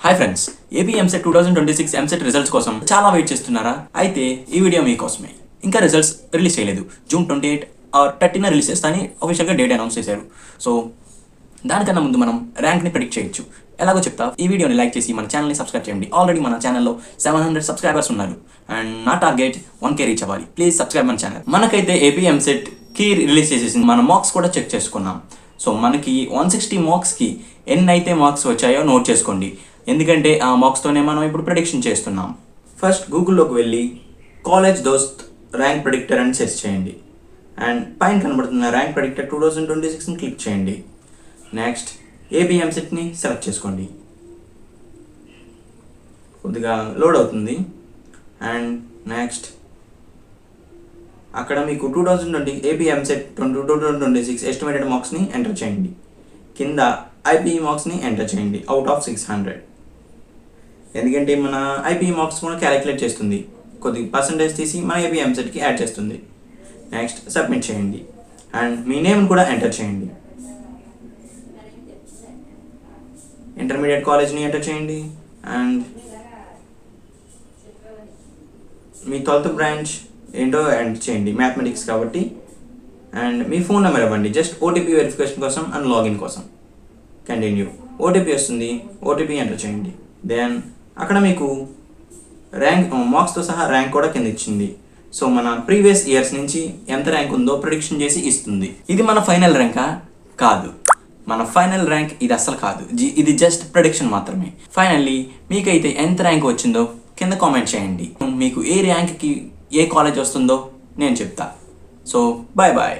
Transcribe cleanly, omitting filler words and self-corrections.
Hi friends, AP EAMCET 2026 EAMCET results కోసం చాలా wait చేస్తున్నారా? అయితే ఈ వీడియో మీకోసమే. ఇంకా రిజల్ట్స్ రిలీజ్ చేయలేదు. June 28 ఆర్ 30న రిలీజ్ చేస్తానని అఫీషియల్గా డేట్ అనౌన్స్ చేశారు. సో దానికన్నా ముందు మనం ర్యాంక్ని ప్రెడిక్ట్ చేయొచ్చు. ఎలాగో చెప్తా. ఈ వీడియోని లైక్ చేసి మన ఛానల్ని సబ్స్క్రైబ్ చేయండి. ఆల్రెడీ మన ఛానల్లో 700 సబ్స్క్రైబర్స్ ఉన్నారు అండ్ నా టార్గెట్ 1K రీచ్ అవ్వాలి. ప్లీజ్ సబ్స్క్రైబ్ మన ఛానల్. మనకైతే ఏపీ ఎంసెట్కి రిలీజ్ చేసేసింది. మన మార్క్స్ కూడా చెక్ చేసుకున్నాం. సో మనకి 160 మార్క్స్కి ఎన్ని అయితే మార్క్స్ వచ్చాయో నోట్ చేసుకోండి. ఎందుకంటే ఆ మార్క్స్తోనే మనం ఇప్పుడు ప్రిడిక్షన్ చేస్తున్నాం. ఫస్ట్ గూగుల్లోకి వెళ్ళి కాలేజ్ దోస్త్ ర్యాంక్ ప్రిడిక్టర్ అని సెర్చ్ చేయండి అండ్ పైన కనబడుతున్న ర్యాంక్ ప్రిడిక్టర్ 2026ని క్లిక్ చేయండి. నెక్స్ట్ ఏపీ ఎంసెట్ని సెలెక్ట్ చేసుకోండి. కొద్దిగా లోడ్ అవుతుంది అండ్ నెక్స్ట్ అక్కడ మీకు 2020 ఏపీ ఎంసెట్ 2026 ఎస్టిమేటెడ్ మార్క్స్ని ఎంటర్ చేయండి. కింద ఐపీఈ మార్క్స్ని ఎంటర్ చేయండి అవుట్ ఆఫ్ 600. ఎందుకంటే మన ఐపీఈ మార్క్స్ కూడా క్యాలిక్యులేట్ చేస్తుంది. కొద్దిగా పర్సంటేజ్ తీసి మన ఏపీ ఎంసెట్కి యాడ్ చేస్తుంది. నెక్స్ట్ సబ్మిట్ చేయండి అండ్ మీ నేమ్ కూడా ఎంటర్ చేయండి. ఇంటర్మీడియట్ కాలేజ్ని ఎంటర్ చేయండి అండ్ మీ 12th బ్రాంచ్ ఏంటో ఎంటర్ చేయండి, మ్యాథమెటిక్స్ కాబట్టి. అండ్ మీ ఫోన్ నెంబర్ ఇవ్వండి, జస్ట్ ఓటీపీ వెరిఫికేషన్ కోసం అండ్ లాగిన్ కోసం. కంటిన్యూ. ఓటీపీ వస్తుంది, ఓటీపీ ఎంటర్ చేయండి. దెన్ అక్కడ మీకు ర్యాంక్ మార్క్స్తో సహా ర్యాంక్ కూడా కింద ఇచ్చింది. సో మన ప్రీవియస్ ఇయర్స్ నుంచి ఎంత ర్యాంక్ ఉందో ప్రిడిక్షన్ చేసి ఇస్తుంది. ఇది మన ఫైనల్ ర్యాంకా? కాదు. మన ఫైనల్ ర్యాంక్ ఇది అసలు కాదు. ఇది జస్ట్ ప్రిడిక్షన్ మాత్రమే. ఫైనల్లీ మీకైతే ఎంత ర్యాంక్ వచ్చిందో కింద కామెంట్ చేయండి. మీకు ఏ ర్యాంక్కి ఏ కాలేజ్ వస్తుందో నేను చెప్తా. So bye bye.